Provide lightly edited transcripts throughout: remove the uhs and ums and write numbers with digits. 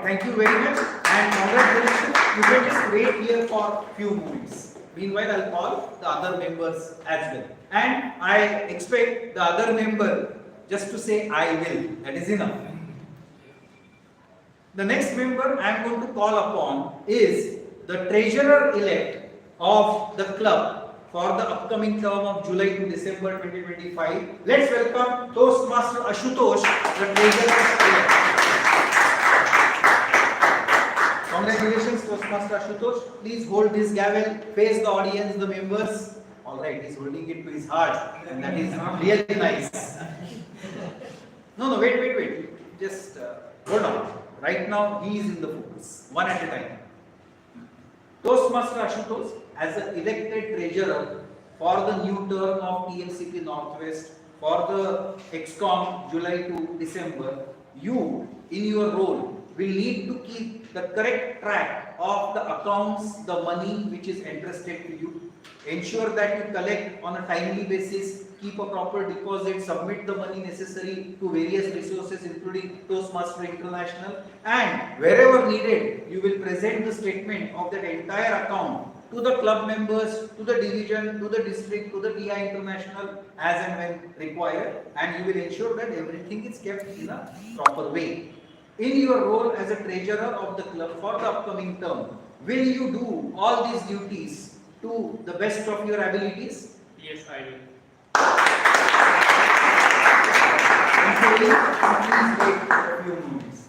right, thank you very much and congratulations. You can just wait here for few moments. Meanwhile, I'll call the other members as well. And I expect the other member just to say I will. That is enough. The next member I am going to call upon is the treasurer elect of the club for the upcoming term of July to December 2025. Let's welcome Toastmaster Ashutosh, the treasurer elect. Congratulations, Toastmaster Ashutosh. Please hold this gavel, face the audience, the members. Alright, he's holding it to his heart, and that is really nice. No, wait. Just hold on. Right now, he is in the focus, one at a time. Toastmaster Ashutosh, as an elected treasurer for the new term of TMCP Northwest for the ExCOM July to December, you, in your role, will need to keep the correct track of the accounts, the money which is entrusted to you. Ensure that you collect on a timely basis, keep a proper deposit, submit the money necessary to various resources including Toastmaster International, and wherever needed, you will present the statement of that entire account to the club members, to the division, to the district, to the TI International as and when required, and you will ensure that everything is kept in a proper way. In your role as a treasurer of the club for the upcoming term, will you do all these duties to the best of your abilities? Yes, I will. Please wait a few moments.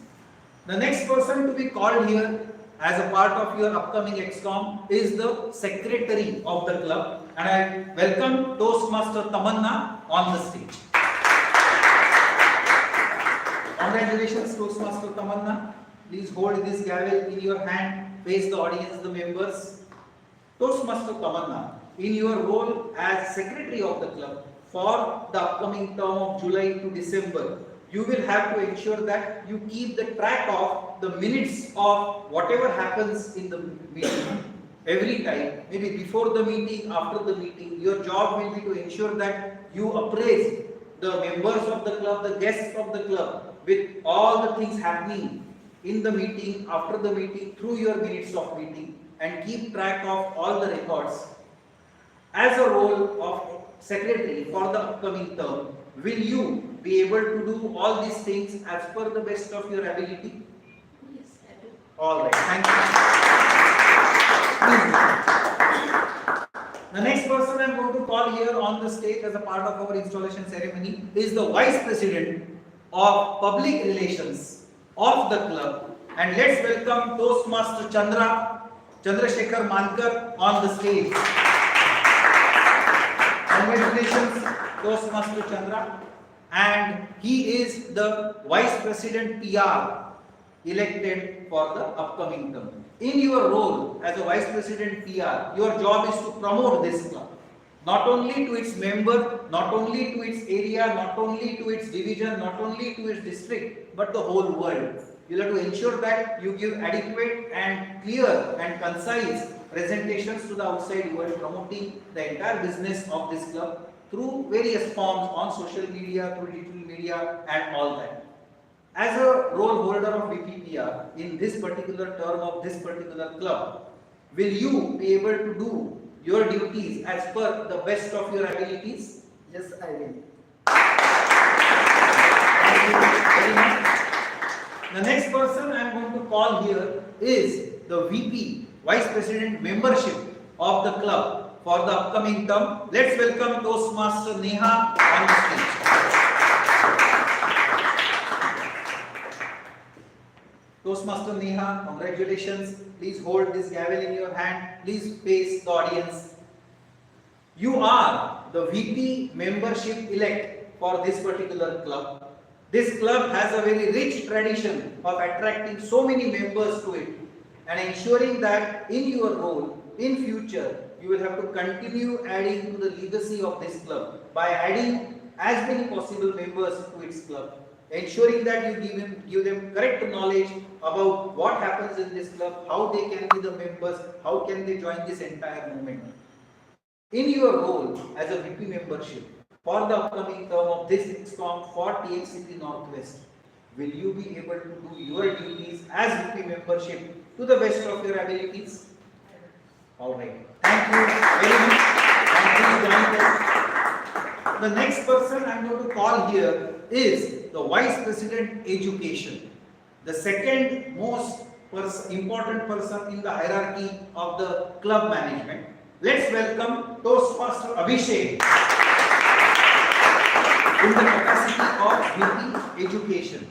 The next person to be called here as a part of your upcoming ExCOM is the secretary of the club, and I welcome Toastmaster Tamanna on the stage. Congratulations, Toastmaster Tamanna. Please hold this gavel in your hand, face the audience, the members. Toastmaster Tamanna, in your role as secretary of the club for the upcoming term of July to December, you will have to ensure that you keep the track of the minutes of whatever happens in the meeting. Every time, maybe before the meeting, after the meeting, your job will be to ensure that you appraise the members of the club, the guests of the club, with all the things happening in the meeting, after the meeting, through your minutes of meeting, and keep track of all the records. As a role of secretary for the upcoming term, will you be able to do all these things as per the best of your ability? Yes, I will. All right, thank you. The next person I am going to call here on the stage as a part of our installation ceremony is the Vice President of Public Relations of the club, and let's welcome Toastmaster Chandrasekhar Mankar on the stage. Congratulations, Toastmaster Chandra, and he is the Vice President PR elected for the upcoming term. In your role as a Vice President PR, your job is to promote this club, not only to its member, not only to its area, not only to its division, not only to its district, but the whole world. You have to ensure that you give adequate and clear and concise presentations to the outside world, promoting the entire business of this club through various forms on social media, through digital media, and all that. As a role holder of VPPR in this particular term of this particular club, will you be able to do your duties as per the best of your abilities? Yes, I will. Thank you very much. The next person I am going to call here is the VP, Vice President Membership of the club for the upcoming term. Let's welcome Toastmaster Neha on the stage. Toastmaster Neha, congratulations. Please hold this gavel in your hand. Please face the audience. You are the VP membership elect for this particular club. This club has a very rich tradition of attracting so many members to it, and ensuring that in your role in future you will have to continue adding to the legacy of this club by adding as many possible members to its club, ensuring that you give them correct knowledge about what happens in this club, how they can be the members, how can they join this entire movement. In your role as a VP membership for the upcoming term of this ExCOM for TMCP Northwest, will you be able to do your duties as VP membership to the best of your abilities? All right. Thank you very much. And please join us. The next person I'm going to call here is the Vice President Education, the second most important person in the hierarchy of the club management. Let's welcome Toastmaster Abhishek in the capacity of VP Education.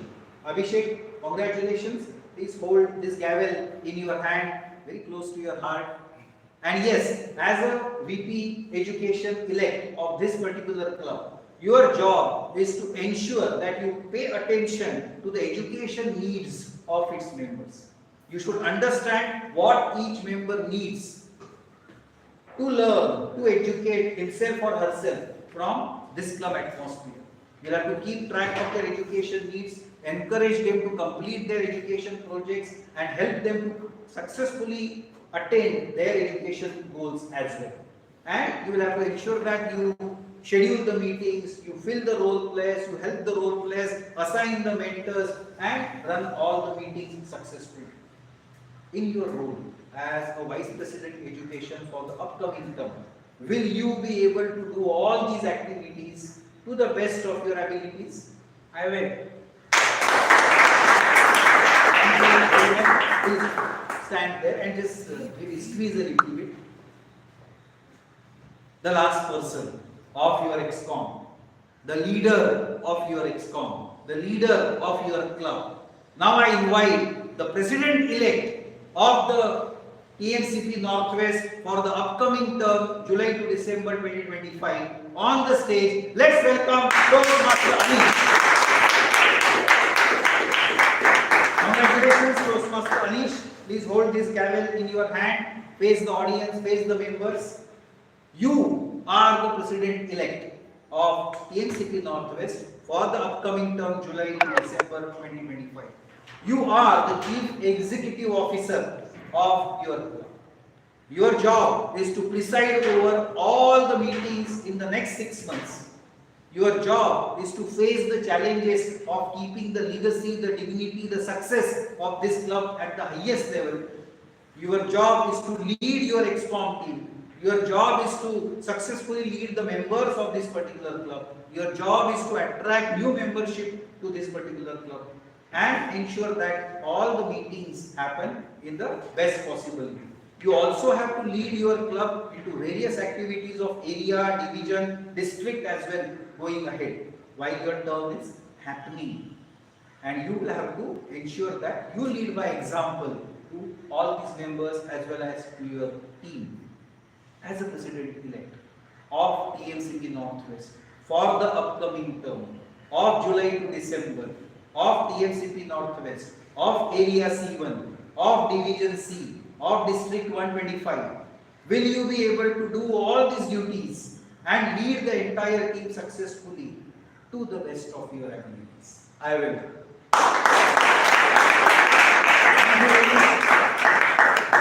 Abhishek, congratulations. Please hold this gavel in your hand, very close to your heart. And yes, as a VP Education elect of this particular club, your job is to ensure that you pay attention to the education needs of its members. You should understand what each member needs to learn, to educate himself or herself from this club atmosphere. You have to keep track of their education needs, encourage them to complete their education projects, and help them to successfully attain their education goals as well. And you will have to ensure that you schedule the meetings, you fill the role plays, you help the role plays, assign the mentors, and run all the meetings successfully. In your role as a Vice President Education for the upcoming term, will you be able to do all these activities to the best of your abilities? I will. Please stand there and just maybe squeeze a little bit. The last person of your ExCOM, the leader of your ExCOM, the leader of your club. Now I invite the President-elect of the TNCP Northwest for the upcoming term, July to December 2025, on the stage. Let's welcome Toastmaster Anish. Congratulations, Toastmaster Anish. Please hold this gavel in your hand, face the audience, face the members. You are the President-elect of TNCP Northwest for the upcoming term, July to December 2025. You are the Chief Executive Officer of your club. Your job is to preside over all the meetings in the next 6 months. Your job is to face the challenges of keeping the legacy, the dignity, the success of this club at the highest level. Your job is to lead your ExCOM team. Your job is to successfully lead the members of this particular club. Your job is to attract new membership to this particular club and ensure that all the meetings happen in the best possible way. You also have to lead your club into various activities of area, division, district as well going ahead while your term is happening. And you will have to ensure that you lead by example to all these members as well as to your team. As a President-elect of TNCP Northwest for the upcoming term of July to December of TNCP Northwest, of Area C1, of Division C, of District 125, will you be able to do all these duties and lead the entire team successfully to the best of your abilities? I will.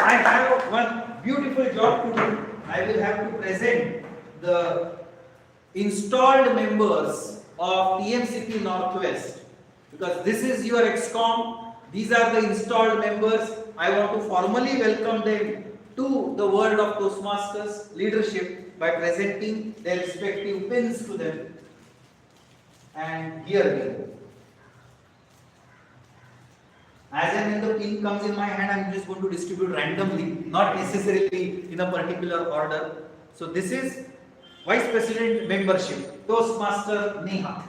I have one beautiful job to do. I will have to present the installed members of TNCP Northwest, because this is your ExCOM. These are the installed members. I want to formally welcome them to the world of Toastmasters leadership by presenting their respective pins to them. And here we go. As and when the pin comes in my hand, I am just going to distribute randomly, not necessarily in a particular order. So this is Vice President membership, Toastmaster Neha.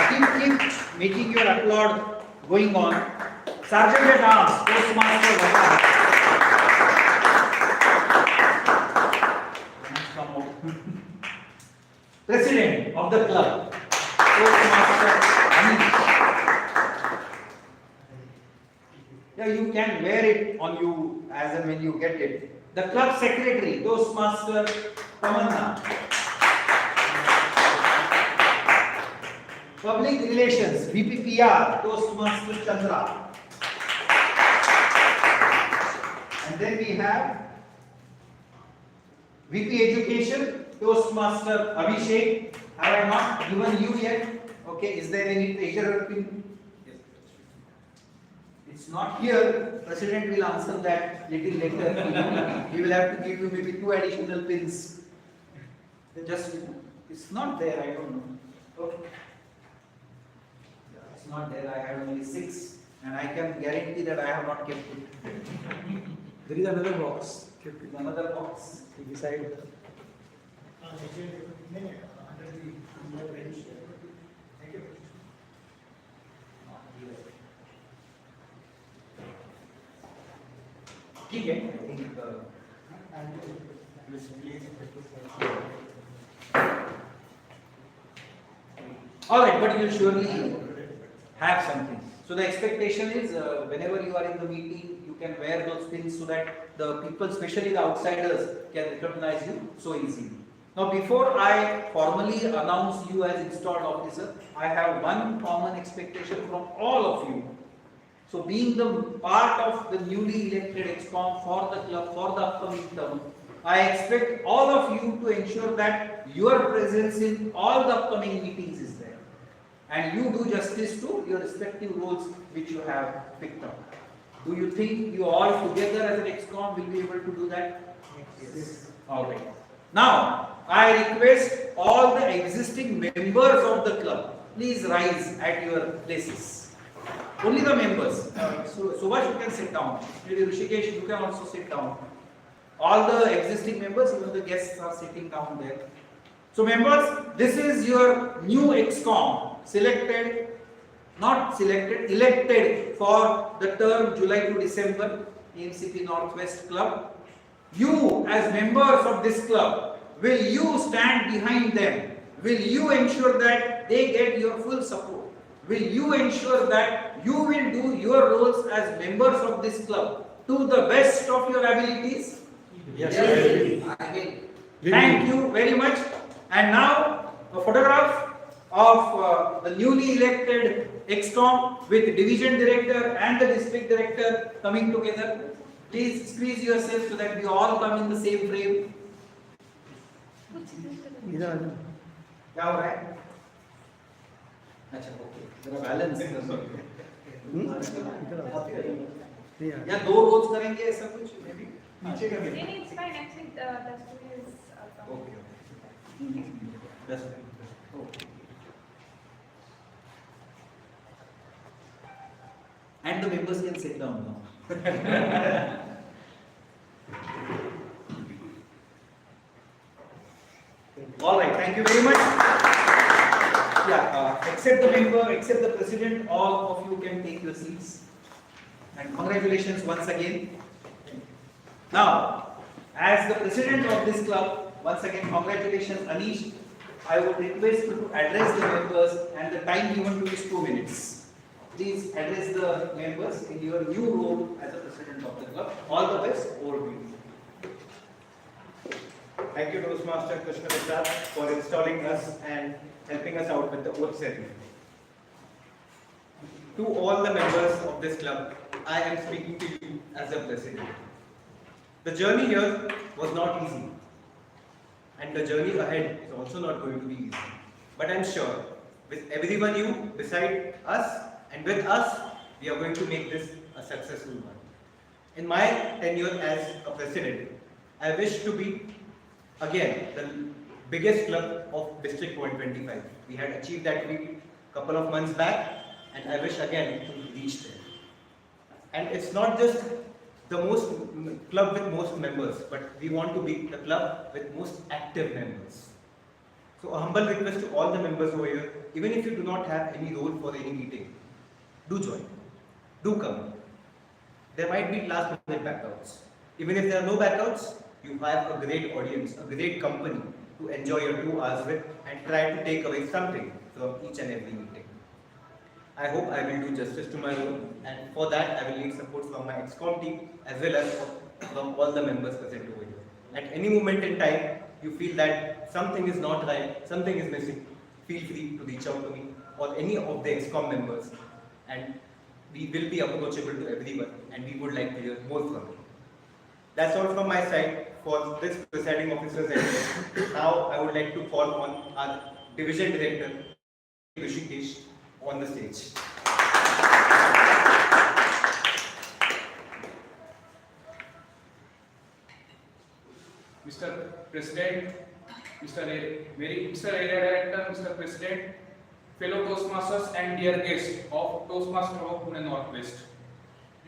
Keep making your applaud going on. Sergeant at Arms, Toastmaster Vata. President of the club, Toastmaster Anish. Yeah, you can wear it on you as and when you get it. The club secretary, Toastmaster Tamanna. Public Relations, VPPR, Toastmaster Chandra. And then we have VP Education, Toastmaster Abhishek. Have I not given you yet? Okay, is there any treasurer pin? It's not here. President will answer that little later. He will have to give you maybe 2 additional pins. Just, it's not there. I don't know. Okay. It's not there. I have only 6, and I can guarantee that I have not kept it. There is another box. Another box. Beside. ठीक है. I think, all right, but you surely have something. So the expectation is whenever you are in the meeting, you can wear those pins so that the people, especially the outsiders, can recognize you so easily. Now, before I formally announce you as installed officer, I have one common expectation from all of you. So, being the part of the newly elected ExCOM for the club for the upcoming term, I expect all of you to ensure that your presence in all the upcoming meetings is there, and you do justice to your respective roles which you have picked up. Do you think you all together as an ExCOM will be able to do that? Yes. All right. Now, I request all the existing members of the club, please rise at your places. Only the members. So, Subhash, you can sit down. Maybe Rishikesh, you can also sit down. All the existing members, even the guests are sitting down there. So, members, this is your new ExCOM, elected for the term July to December, EMCP Northwest Club. You, as members of this club, will you stand behind them? Will you ensure that they get your full support? Will you ensure that you will do your roles as members of this club to the best of your abilities? Yes. Thank you very much. And now a photograph of the newly elected ExCOM with division director and the district director coming together. Please squeeze yourself so that we all come in the same frame. क्या हो रहा है? अच्छा, okay, जरा balance या 2 रोज करेंगे ऐसा कुछ मे बी नीचे का भी नहीं, it's fine. Actually, dustbin is okay okay and the members can sit down now. All right, thank you very much. Yeah, except the member, except the president, all of you can take your seats. And congratulations once again. Now, as the president of this club, once again, congratulations, Anish. I would request you to address the members, and the time given to you is 2 minutes. Please address the members in your new role as the president of the club. All the best. Over to you. Thank you, Toastmaster Krishna Prasad, for installing us and helping us out with the oath ceremony. To all the members of this club, I am speaking to you as the president. The journey here was not easy, and the journey ahead is also not going to be easy. But I'm sure, with everyone you beside us and with us, we are going to make this a successful one. In my tenure as a president, I wish to be again the biggest club of District 125. We had achieved that feat a couple of months back, and I wish again to reach there. And it's not just the club with most members, but we want to be the club with most active members. So a humble request to all the members over here, even if you do not have any role for any meeting, do join, do come. There might be last minute backouts. Even if there are no backouts, you have a great audience, a great company to enjoy your 2 hours with and try to take away something from each and every meeting. I hope I will do justice to my role, and for that I will need support from my ExCOM team as well as from all the members present over here. At any moment in time, you feel that something is not right, something is missing, feel free to reach out to me or any of the ExCOM members, and we will be approachable to everyone, and we would like to hear more from you. That's all from my side for this presiding officer's address. Now I would like to call on our division director, Rishikesh on the stage. Mr. President, Mr. Area Director, Mr. President, fellow Toastmasters and dear guests of Toastmaster of Pune Northwest.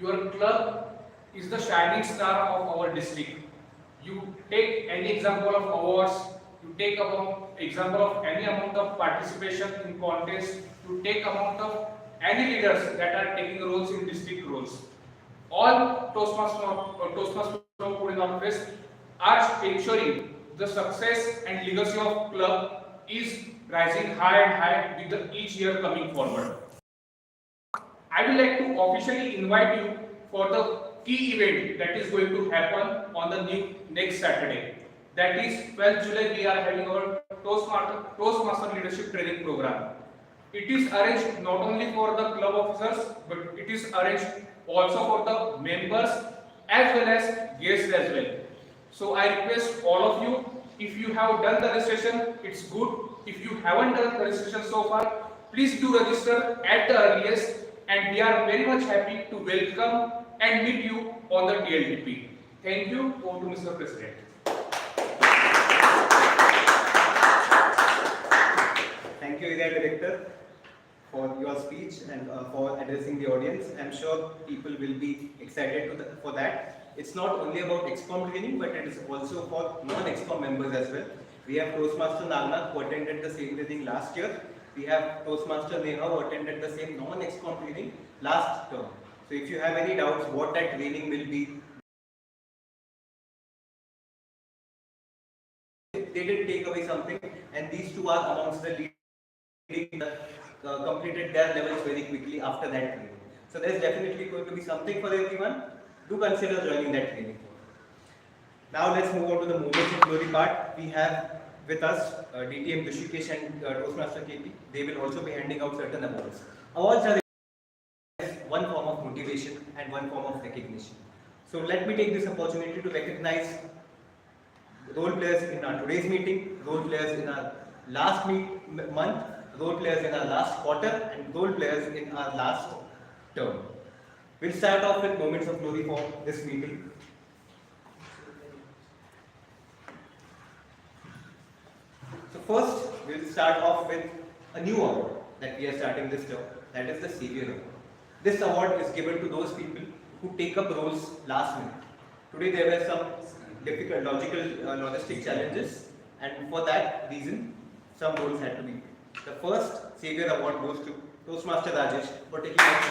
Your club is the shining star of our district. You take any example of awards, you take example of any amount of participation in contest, you take amount of any leaders that are taking roles in district roles. All Toastmasters of Pune Northwest are ensuring the success and legacy of club is rising high and high with each year coming forward. I would like to officially invite you for the key event that is going to happen on the next Saturday. That is 12th July. We are having our Toastmaster Leadership Training Program. It is arranged not only for the club officers, but it is arranged also for the members as well as guests as well. So I request all of you, if you have done the registration, it's good. If you haven't done the registration so far, please do register at the earliest, and we are very much happy to welcome and meet you on the TLTP. Thank you. Over to Mr. President. Thank you, Area Director, for your speech and for addressing the audience. I'm sure people will be excited for that. It's not only about ExCOM training, but it is also for non-ExCOM members as well. We have Toastmaster Nagnath who attended the same training last year. We have Toastmaster Neha who attended the same non-ExCOM training last term. So if you have any doubts what that training will be, they did take away something, and these two are amongst the leading completed their levels very quickly after that training. So there's definitely going to be something for everyone. Do consider joining that training. Now let's move on to the Moments of Glory part. We have with us DTM Rishikesh and Toastmaster KP. They will also be handing out certain awards. Awards are one form of motivation and one form of recognition. So let me take this opportunity to recognize role players in our today's meeting, role players in our last month, role players in our last quarter, and role players in our last term. We'll start off with Moments of Glory for this meeting. So first, we'll start off with a new award that we are starting this term, that is the Savior Award. This award is given to those people who take up roles last minute. Today there were some difficult logistic challenges, and for that reason, some roles had to be played. The first Savior Award goes to Toastmaster Rajesh for taking up.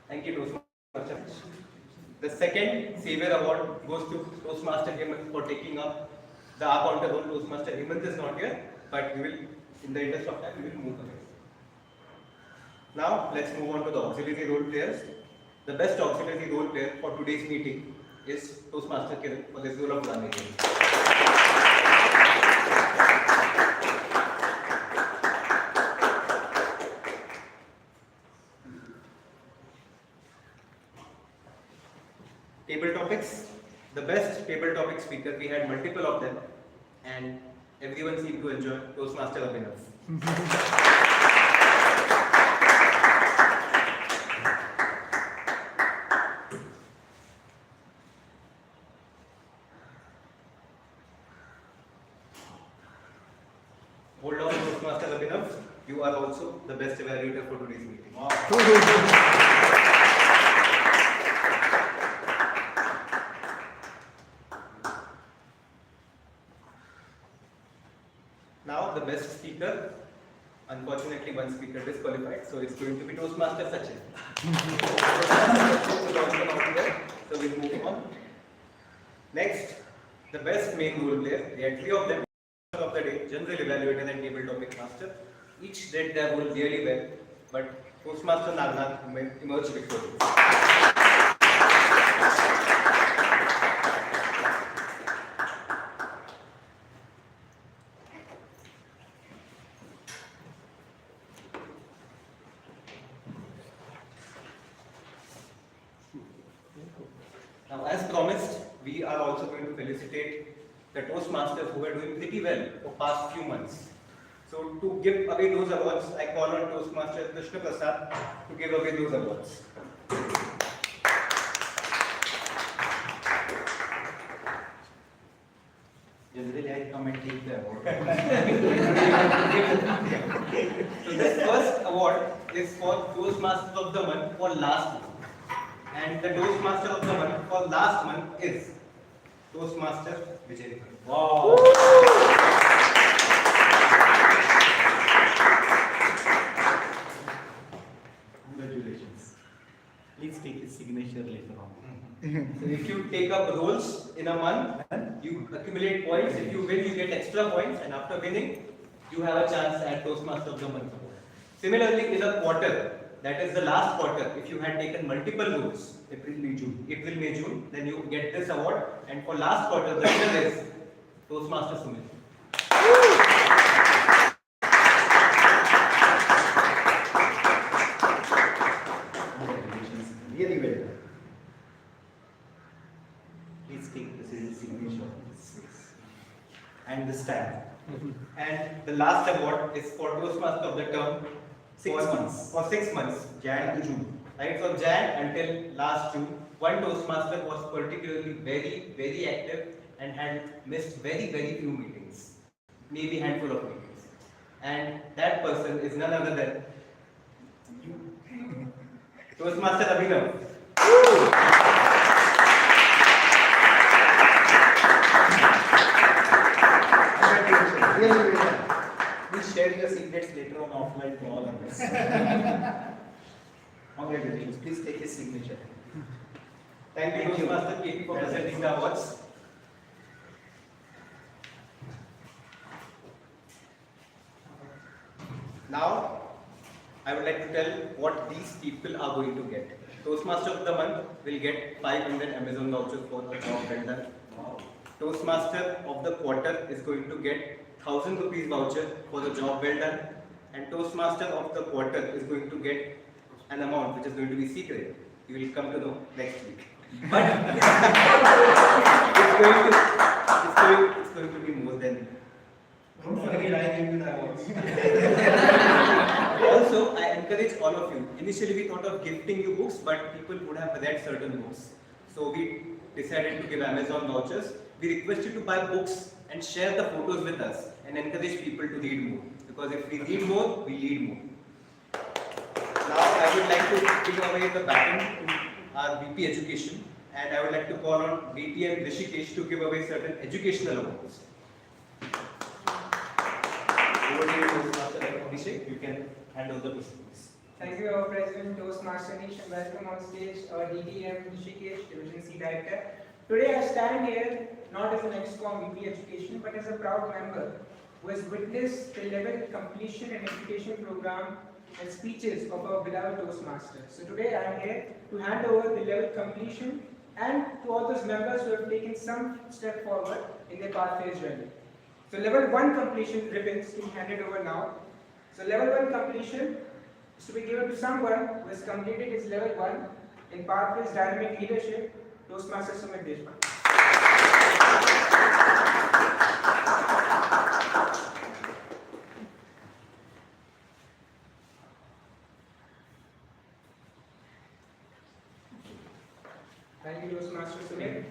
Thank you, Toastmaster. The second Savior Award goes to Toastmaster Hemant for taking up the counter role. Toastmaster Hemant is not here, but we will, in the interest of time, we will move ahead. Now, let's move on to the auxiliary role players. The best auxiliary role player for today's meeting is Toastmaster Kiran for this role of Gandhi. Table topics. The best table topic speaker, we had multiple of them, and everyone seemed to enjoy Toastmaster Abhinav. Hold on, Toastmaster Abhinav. You are also the best evaluator for today's meeting. Wow. Now the best speaker, unfortunately one speaker disqualified, so it's going to be Toastmaster Sachin. So we'll move on. Next, the best main role player. We had three of them of the day, general evaluator and table topic master. Each did their role really well, but Toastmaster Nagnath emerged victorious. also going to felicitate the Toastmasters who are doing pretty well for past few months. So to give away those awards, I call on Toastmaster Krishna Prasad to give away those awards. Generally, I come and take the award. So this first award is for Toastmaster of the Month for last month. And the Toastmaster of the Month for last month is Toastmaster Vijay. Wow. Congratulations. Please take his signature later on. So if you take up roles in a month, you accumulate points. If you win, you get extra points, and after winning, you have a chance at Toastmaster of the Month. Similarly, in a quarter, that is the last quarter, if you had taken multiple roles, April, May, June, then you get this award. And for last quarter, the winner is Toastmaster Sumit. Congratulations. Really well done. Please take the signature and the stamp. And the last award is for Toastmaster of the Term. 6 months. For 6 months. Jan to June. Right, from Jan until last June, one Toastmaster was particularly very active and had missed very few meetings, maybe handful of meetings. And that person is none other than Toastmaster Abhinav. Congratulations. Really well done. Please share your secrets later on offline to all of us. Congratulations. Please take his signature. Thank you, Toastmaster KP, for presenting the awards. Now, I would like to tell what these people are going to get. Toastmaster of the Month will get 500 Amazon vouchers for a job well done. Toastmaster of the Quarter is going to get 1000 rupees voucher for the job well done. And Toastmaster of the Quarter is going to get an amount which is going to be secret. You will come to know next week. But it's going to be more than. Don't forget I gave you the awards. Also, I encourage all of you. Initially, we thought of gifting you books, but people would have read certain books. So we decided to give Amazon vouchers. We request you to buy books and share the photos with us and encourage people to read more. Because if we read more, we lead more. Now, I would like to give away the baton to our VP Education, and I would like to call on DTM Rishikesh to give away certain educational awards. Over to you, Toastmaster Abhishek. You can hand over the proceedings. Thank you, our President, Toastmaster Nation. Welcome on stage, our DTM Rishikesh, Division C Director. Today I stand here not as an ExCOM VP Education, but as a proud member who has witnessed the level completion and education program and speeches of our beloved Toastmasters. So today I am here to hand over the level completion and to all those members who have taken some step forward in their pathways journey. So level 1 completion ribbons to be handed over now. So level 1 completion is to be given to someone who has completed his level 1 in Pathways Dynamic Leadership, Toastmaster Sumit Deshpande. Thank you, Toastmaster Sumit.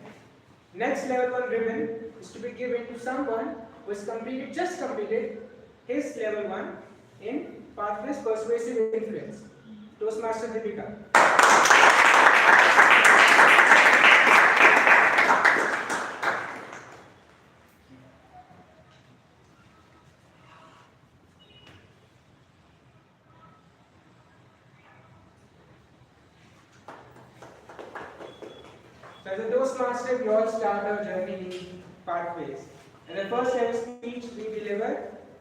Next level 1 ribbon is to be given to someone who has just completed his level 1 in Pathways Persuasive Influence, Toastmaster Deepika. So as a Toastmaster, we all start our journey in pathways. And the first ever speech we deliver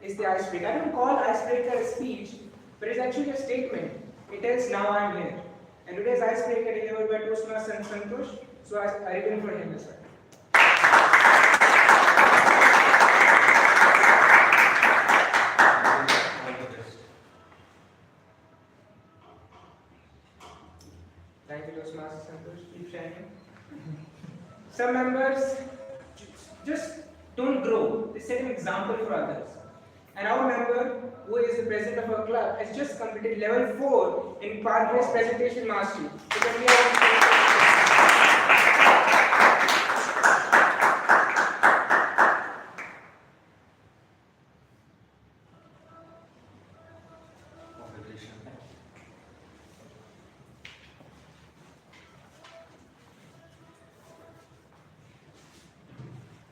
is the icebreaker. I don't call icebreaker a speech, but it's actually a statement. It tells, now I am here. And today's icebreaker delivered by Toastmaster Santosh, so I return for him as well. Thank you, Toastmaster Santosh. Keep shining. Some members just don't grow, they set an example for others. And our member, who is the president of our club, has just completed level 4 in PowerPoint presentation mastery. So can we have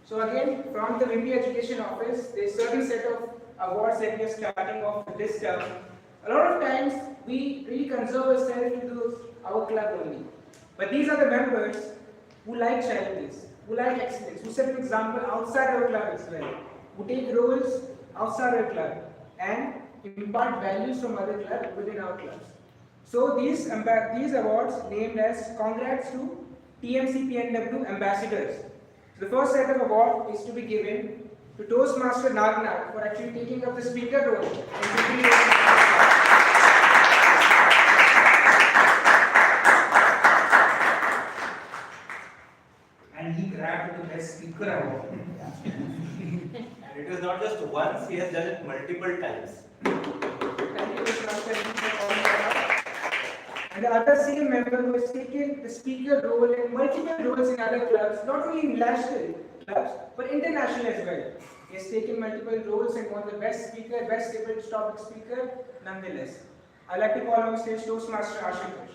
So again, from the VP Education Office, there is certain set of awards that we are starting off with this term. A lot of times, we really conserve ourselves to those, our club only. But these are the members who like challenges, who like excellence, who set an example outside our club as well, who take roles outside our club and impart values from other clubs within our clubs. So these awards named as Congrats to TMCPNW Ambassadors. The first set of award is to be given to Toastmaster Nagna for actually taking up the speaker role in And he grabbed the best speaker award. And it is not just once, he has done it multiple times. And the other senior member who has taken the speaker role in multiple roles in other clubs, not only in national clubs, but international as well. He has taken multiple roles and won the best speaker, best debate topic speaker, nonetheless. I'd like to call on stage Toastmaster Ashutosh.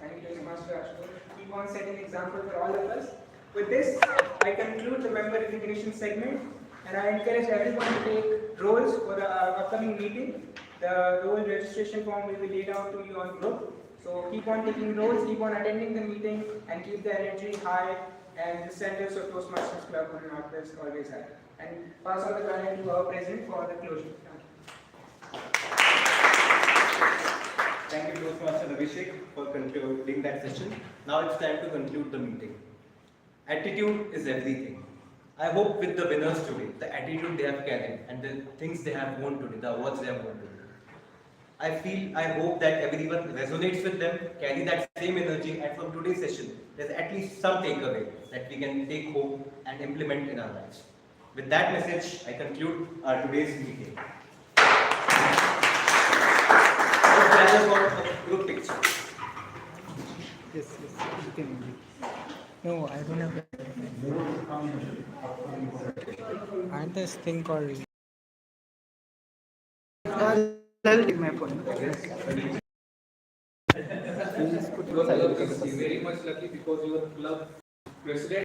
Thank you, Toastmaster Ashutosh. Keep on setting an example for all of us. With this, I conclude the member recognition segment, and I encourage everyone to take roles for the upcoming meeting. The role registration form will be laid out to you on group. So keep on taking roles, keep on attending the meeting, and keep the energy high and the standards of Toastmasters Club on Northwest always high. And pass on the banner to our president for the closure. Thank you, Toastmaster Abhishek, for concluding that session. Now it's time to conclude the meeting. Attitude is everything. I hope with the winners today, the attitude they have carried and the things they have won today, the awards they have won today, I hope that everyone resonates with them, carry that same energy, and from today's session, there's at least some takeaway that we can take home and implement in our lives. With that message, I conclude our today's meeting. Let's gather for a group picture. Yes, you can. No, I don't have that. I have this thing called. I'll take my phone. You are very much lucky because your club president